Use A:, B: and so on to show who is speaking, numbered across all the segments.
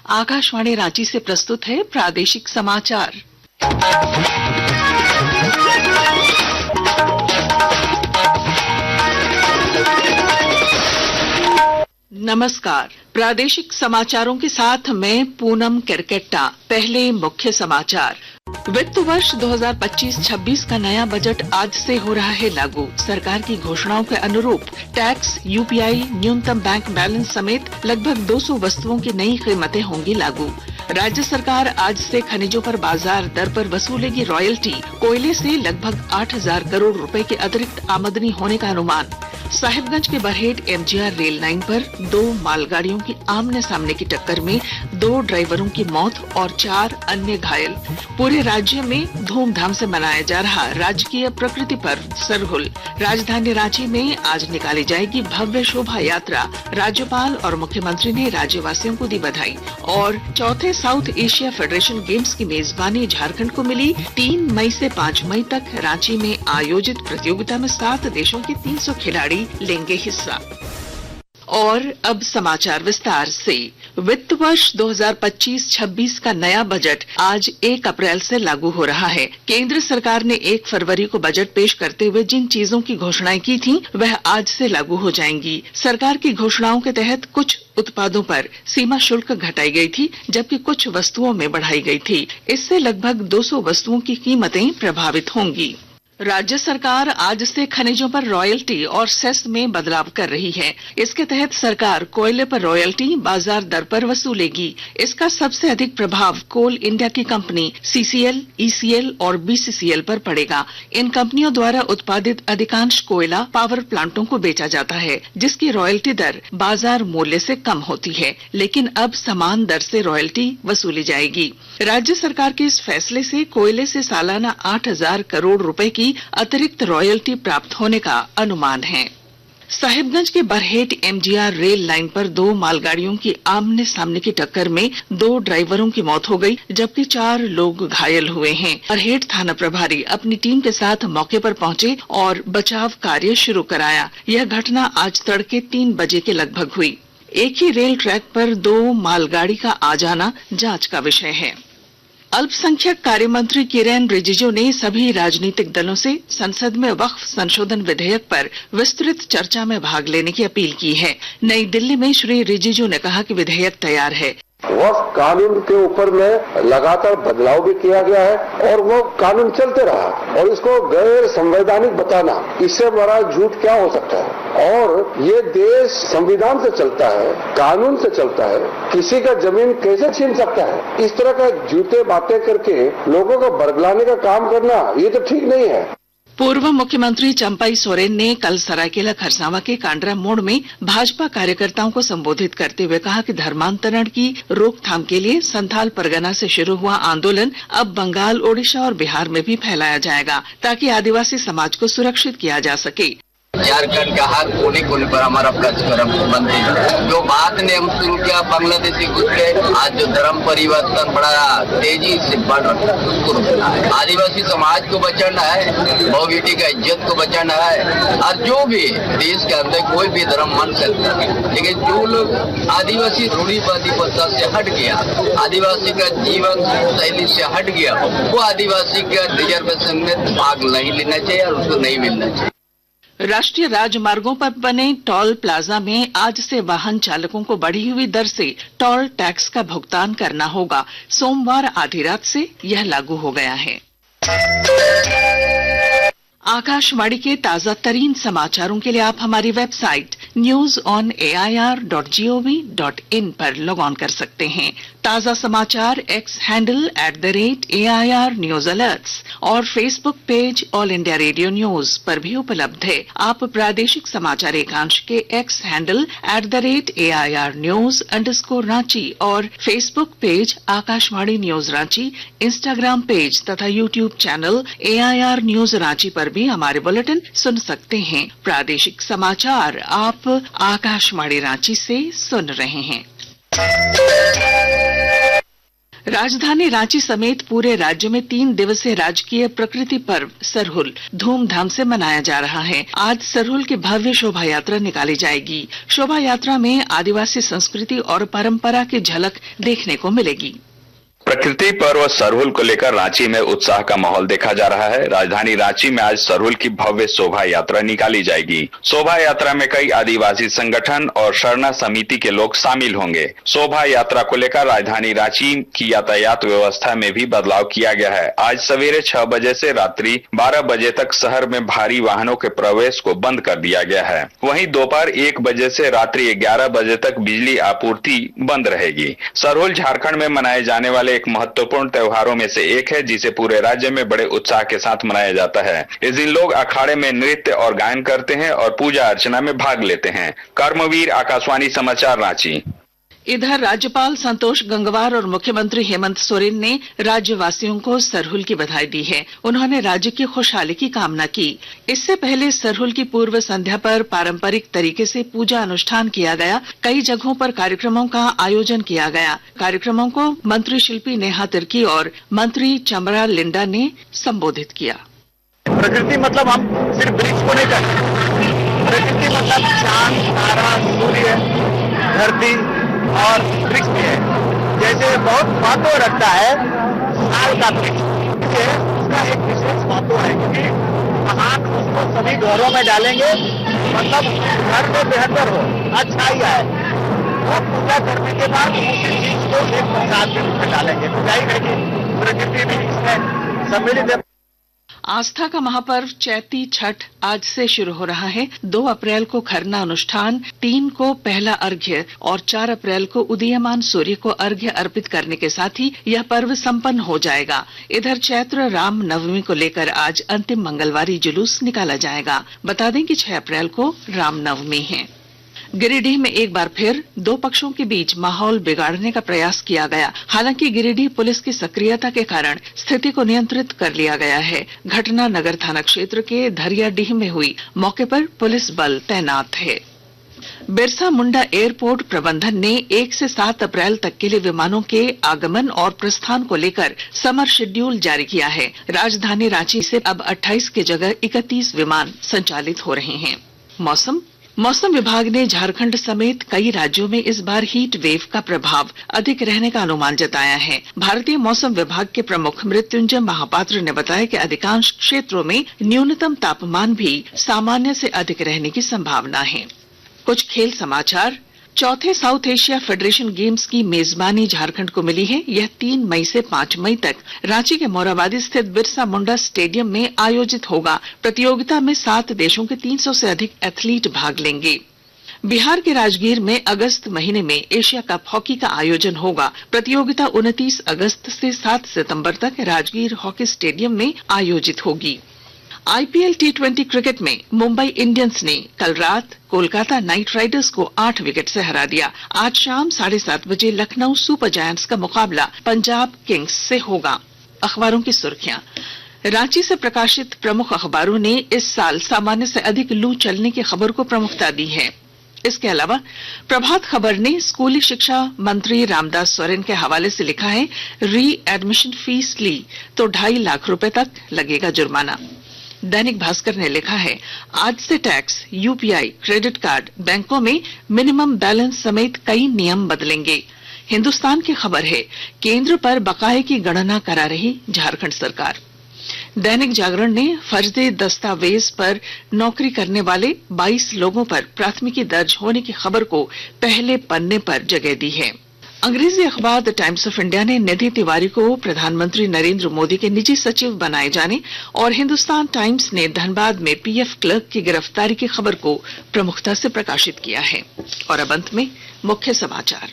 A: आकाशवाणी रांची से प्रस्तुत है प्रादेशिक समाचार। नमस्कार, प्रादेशिक समाचारों के साथ मैं पूनम किरकेट्टा। पहले मुख्य समाचार। वित्त वर्ष 2025-26 का नया बजट आज से हो रहा है लागू। सरकार की घोषणाओं के अनुरूप टैक्स, यूपीआई, न्यूनतम बैंक बैलेंस समेत लगभग 200 वस्तुओं की नई कीमतें होंगी लागू। राज्य सरकार आज से खनिजों पर बाजार दर पर वसूलेगी रॉयल्टी। कोयले से लगभग 8,000 करोड़ रुपए की अतिरिक्त आमदनी होने का अनुमान। साहिबगंज के बरहेट एमजीआर रेल लाइन पर 2 मालगाड़ियों की आमने सामने की टक्कर में 2 ड्राइवरों की मौत और 4 अन्य घायल। पूरे राज्य में धूमधाम से मनाया जा रहा राजकीय प्रकृति पर्व सरहुल। राजधानी रांची में आज निकाली जाएगी भव्य शोभा यात्रा। राज्यपाल और मुख्यमंत्री ने राज्यवासियों को दी बधाई। और चौथे साउथ एशिया फेडरेशन गेम्स की मेजबानी झारखंड को मिली। 3 मई से 5 मई तक रांची में आयोजित प्रतियोगिता में 7 देशों के 300 खिलाड़ी लेंगे हिस्सा। और अब समाचार विस्तार से। वित्त वर्ष 2025-26 का नया बजट आज 1 अप्रैल से लागू हो रहा है। केंद्र सरकार ने 1 फरवरी को बजट पेश करते हुए जिन चीजों की घोषणाएं की थीं, वह आज से लागू हो जाएंगी। सरकार की घोषणाओं के तहत कुछ उत्पादों पर सीमा शुल्क घटाई गई थी, जबकि कुछ वस्तुओं में बढ़ाई गई थी। इससे लगभग 200 वस्तुओं की कीमतें प्रभावित होंगी। राज्य सरकार आज से खनिजों पर रॉयल्टी और सेस में बदलाव कर रही है। इसके तहत सरकार कोयले पर रॉयल्टी बाजार दर पर वसूलेगी। इसका सबसे अधिक प्रभाव कोल इंडिया की कंपनी सीसीएल, ईसीएल और बीसीसीएल पर पड़ेगा। इन कंपनियों द्वारा उत्पादित अधिकांश कोयला पावर प्लांटों को बेचा जाता है, जिसकी रॉयल्टी दर बाजार मूल्य से कम होती है, लेकिन अब समान दर से रॉयल्टी वसूली जाएगी। राज्य सरकार के इस फैसले से कोयले से सालाना 8,000 करोड़ रुपए की अतिरिक्त रॉयल्टी प्राप्त होने का अनुमान है। साहिबगंज के बरहेट एमजीआर रेल लाइन पर 2 मालगाड़ियों की आमने सामने की टक्कर में 2 ड्राइवरों की मौत हो गई, जबकि 4 लोग घायल हुए हैं। बरहेट थाना प्रभारी अपनी टीम के साथ मौके पर पहुंचे और बचाव कार्य शुरू कराया। यह घटना आज तड़के 3 बजे के लगभग हुई। एक ही रेल ट्रैक पर 2 मालगाड़ी का आ जाना जांच का विषय है। अल्पसंख्यक कार्य मंत्री किरेन रिजिजू ने सभी राजनीतिक दलों से संसद में वक्फ संशोधन विधेयक पर विस्तृत चर्चा में भाग लेने की अपील की है। नई दिल्ली में श्री रिजिजू ने कहा कि विधेयक तैयार है।
B: वक्फ कानून के ऊपर में लगातार बदलाव भी किया गया है और वो कानून चलते रहा, और इसको गैर संवैधानिक बताना, इससे बड़ा झूठ क्या हो सकता है। और ये देश संविधान से चलता है, कानून से चलता है, किसी का जमीन कैसे छीन सकता है। इस तरह का झूठे बातें करके लोगों को बरगलाने का काम करना, ये तो ठीक नहीं है।
A: पूर्व मुख्यमंत्री चंपाई सोरेन ने कल सरायकेला खरसावां के कांडरा मोड़ में भाजपा कार्यकर्ताओं को संबोधित करते हुए कहा कि धर्मांतरण की रोकथाम के लिए संथाल परगना से शुरू हुआ आंदोलन अब बंगाल, ओडिशा और बिहार में भी फैलाया जाएगा, ताकि आदिवासी समाज को सुरक्षित किया जा सके।
C: झारखंड का हर कोने कोने पर हमारा कार्यक्रम बनते हैं। जो बात ने हम शुरू किया बांग्लादेशी घुस के, आज जो धर्म परिवर्तन बड़ा तेजी से बढ़ रहा है, उसको रोकना है। आदिवासी समाज को बचाना है, बहु बेटी का इज्जत को बचाना है। और जो भी देश के अंदर कोई भी धर्म मान सकता है, लेकिन जो लोग आदिवासी रूढ़िवादी प्रथा से हट गया, आदिवासी का जीवन शैली से हट गया, वो आदिवासी का रिजर्वेशन में भाग नहीं लेना चाहिए और उसको नहीं मिलना चाहिए।
A: राष्ट्रीय राजमार्गों पर बने टोल प्लाजा में आज से वाहन चालकों को बढ़ी हुई दर से टोल टैक्स का भुगतान करना होगा। सोमवार आधी रात से यह लागू हो गया है। आकाशवाणी के ताजा तरीन समाचारों के लिए आप हमारी वेबसाइट newsonair.gov.in पर लॉग ऑन कर सकते हैं। ताजा समाचार X handle @AIR news alerts और Facebook page All India Radio news पर भी उपलब्ध है। आप प्रादेशिक समाचार एकांश के एक्स हैंडल @AIR न्यूज_रांची और Facebook page Akashvani news Ranchi, Instagram page तथा YouTube channel AIR news Ranchi पर भी हमारे बुलेटिन सुन सकते हैं। प्रादेशिक समाचार आप आकाशवाणी रांची से सुन रहे हैं। राजधानी रांची समेत पूरे राज्य में 3 दिवसीय राजकीय प्रकृति पर्व सरहुल धूमधाम से मनाया जा रहा है। आज सरहुल की भव्य शोभा यात्रा निकाली जाएगी। शोभा यात्रा में आदिवासी संस्कृति और परंपरा की झलक देखने को मिलेगी।
D: प्रकृति पर्व सरहुल को लेकर रांची में उत्साह का माहौल देखा जा रहा है। राजधानी रांची में आज सरहुल की भव्य शोभा यात्रा निकाली जाएगी। शोभा यात्रा में कई आदिवासी संगठन और शरणा समिति के लोग शामिल होंगे। शोभा यात्रा को लेकर राजधानी रांची की यातायात व्यवस्था में भी बदलाव किया गया है। आज सवेरे 6 बजे से रात्रि 12 बजे तक शहर में भारी वाहनों के प्रवेश को बंद कर दिया गया है। वहीं दोपहर 1 बजे से रात्रि 11 बजे तक बिजली आपूर्ति बंद रहेगी। सरहुल झारखंड में मनाए जाने वाले एक महत्वपूर्ण त्योहारों में से एक है, जिसे पूरे राज्य में बड़े उत्साह के साथ मनाया जाता है। इस दिन लोग अखाड़े में नृत्य और गायन करते हैं और पूजा अर्चना में भाग लेते हैं। कर्मवीर, आकाशवाणी समाचार, रांची।
A: इधर राज्यपाल संतोष गंगवार और मुख्यमंत्री हेमंत सोरेन ने राज्यवासियों को सरहुल की बधाई दी है। उन्होंने राज्य की खुशहाली की कामना की। इससे पहले सरहुल की पूर्व संध्या पर पारंपरिक तरीके से पूजा अनुष्ठान किया गया। कई जगहों पर कार्यक्रमों का आयोजन किया गया। कार्यक्रमों को मंत्री शिल्पी नेहा तिर्की और मंत्री चमरा लिंडा ने संबोधित किया।
E: प्रकृति मतलब हम सिर्फ वृक्ष को नहीं करते। प्रकृति मतलब चांद, तारा, सूर्य, धरती और वृक्ष भी है। जैसे बहुत महत्व रखता है साल का वृक्ष, उसका एक विशेष महत्व है, क्योंकि महान उसको सभी घरों में डालेंगे, मतलब घर में बेहतर हो, अच्छाई आए। वो पूजा करने के बाद उसी चीज को एक प्रसाद के रूप में डालेंगे। तो जाहिर है कि प्रकृति भी इसमें सम्मिलित है।
A: आस्था का महापर्व चैती छठ आज से शुरू हो रहा है। 2 अप्रैल को खरना अनुष्ठान, 3 को पहला अर्घ्य और 4 अप्रैल को उदीयमान सूर्य को अर्घ्य अर्पित करने के साथ ही यह पर्व संपन्न हो जाएगा। इधर चैत्र राम नवमी को लेकर आज अंतिम मंगलवारी जुलूस निकाला जाएगा। बता दें कि 6 अप्रैल को राम नवमी है। गिरिडीह में एक बार फिर 2 पक्षों के बीच माहौल बिगाड़ने का प्रयास किया गया। हालांकि गिरिडीह पुलिस की सक्रियता के कारण स्थिति को नियंत्रित कर लिया गया है। घटना नगर थाना क्षेत्र के धरियाडीह में हुई। मौके पर पुलिस बल तैनात है। बिरसा मुंडा एयरपोर्ट प्रबंधन ने 1 से 7 अप्रैल तक के लिए विमानों के आगमन और प्रस्थान को लेकर समर शेड्यूल जारी किया है। राजधानी रांची से अब 28 की जगह 31 विमान संचालित हो रहे हैं। मौसम विभाग ने झारखंड समेत कई राज्यों में इस बार हीट वेव का प्रभाव अधिक रहने का अनुमान जताया है। भारतीय मौसम विभाग के प्रमुख मृत्युंजय महापात्र ने बताया कि अधिकांश क्षेत्रों में न्यूनतम तापमान भी सामान्य से अधिक रहने की संभावना है। कुछ खेल समाचार। चौथे साउथ एशिया फेडरेशन गेम्स की मेजबानी झारखंड को मिली है। यह 3 मई से 5 मई तक रांची के मोराबादी स्थित बिरसा मुंडा स्टेडियम में आयोजित होगा। प्रतियोगिता में 7 देशों के 300 से अधिक एथलीट भाग लेंगे। बिहार के राजगीर में अगस्त महीने में एशिया कप हॉकी का आयोजन होगा। प्रतियोगिता 29 अगस्त से 7 सितंबर तक राजगीर हॉकी स्टेडियम में आयोजित होगी। आईपीएल T20 क्रिकेट में मुंबई इंडियंस ने कल रात कोलकाता नाइट राइडर्स को 8 विकेट से हरा दिया। आज शाम 7:30 बजे लखनऊ सुपर जायंट्स का मुकाबला पंजाब किंग्स से होगा। अखबारों की सुर्खियां। रांची से प्रकाशित प्रमुख अखबारों ने इस साल सामान्य से अधिक लू चलने की खबर को प्रमुखता दी है। इसके अलावा प्रभात खबर ने स्कूली शिक्षा मंत्री रामदास सोरेन के हवाले से लिखा है, री एडमिशन फीस ली तो 2.5 लाख रुपए तक लगेगा जुर्माना। दैनिक भास्कर ने लिखा है, आज से टैक्स, यूपीआई, क्रेडिट कार्ड, बैंकों में मिनिमम बैलेंस समेत कई नियम बदलेंगे। हिंदुस्तान की खबर है, केंद्र पर बकाये की गणना करा रही झारखंड सरकार। दैनिक जागरण ने फर्जी दस्तावेज पर नौकरी करने वाले 22 लोगों पर प्राथमिकी दर्ज होने की खबर को पहले पन्ने पर जगह दी है। अंग्रेजी अखबार द टाइम्स ऑफ इंडिया ने निधि तिवारी को प्रधानमंत्री नरेंद्र मोदी के निजी सचिव बनाए जाने और हिंदुस्तान टाइम्स ने धनबाद में पीएफ क्लर्क की गिरफ्तारी की खबर को प्रमुखता से प्रकाशित किया है। और अब अंत में मुख्य समाचार।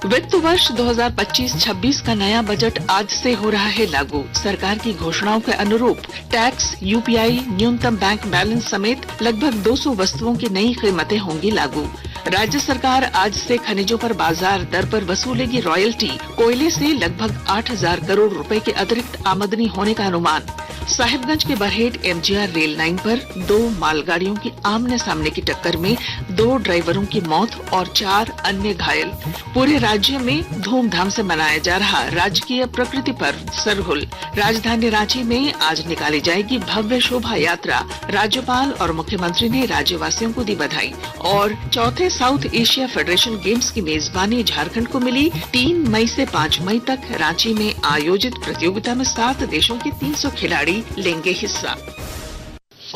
A: वित्त वर्ष 2025-26 का नया बजट आज से हो रहा है लागू। सरकार की घोषणाओं के अनुरूप टैक्स, यूपीआई, न्यूनतम बैंक बैलेंस समेत लगभग 200 वस्तुओं की नई कीमतें होंगी लागू। राज्य सरकार आज से खनिजों पर बाजार दर पर वसूलेगी रॉयल्टी। कोयले से लगभग 8,000 करोड़ रुपए के अतिरिक्त आमदनी होने का अनुमान। साहिबगंज के बरहेट एमजीआर रेल लाइन पर 2 मालगाड़ियों की आमने सामने की टक्कर में 2 ड्राइवरों की मौत और 4 अन्य घायल। पूरे राज्य में धूमधाम से मनाया जा रहा राजकीय प्रकृति पर्व सरहुल। राजधानी रांची में आज निकाली जाएगी भव्य शोभा यात्रा। राज्यपाल और मुख्यमंत्री ने राज्यवासियों को दी बधाई। और चौथे साउथ एशिया फेडरेशन गेम्स की मेजबानी झारखंड को मिली। 3 मई से 5 मई तक रांची में आयोजित प्रतियोगिता में 7 देशों के 300 खिलाड़ी लेंगे हिस्सा।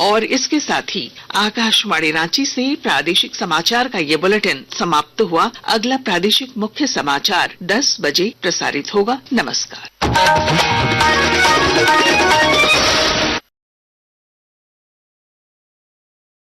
A: और इसके साथ ही आकाशवाणी रांची से प्रादेशिक समाचार का ये बुलेटिन समाप्त हुआ। अगला प्रादेशिक मुख्य समाचार 10 बजे प्रसारित होगा। नमस्कार।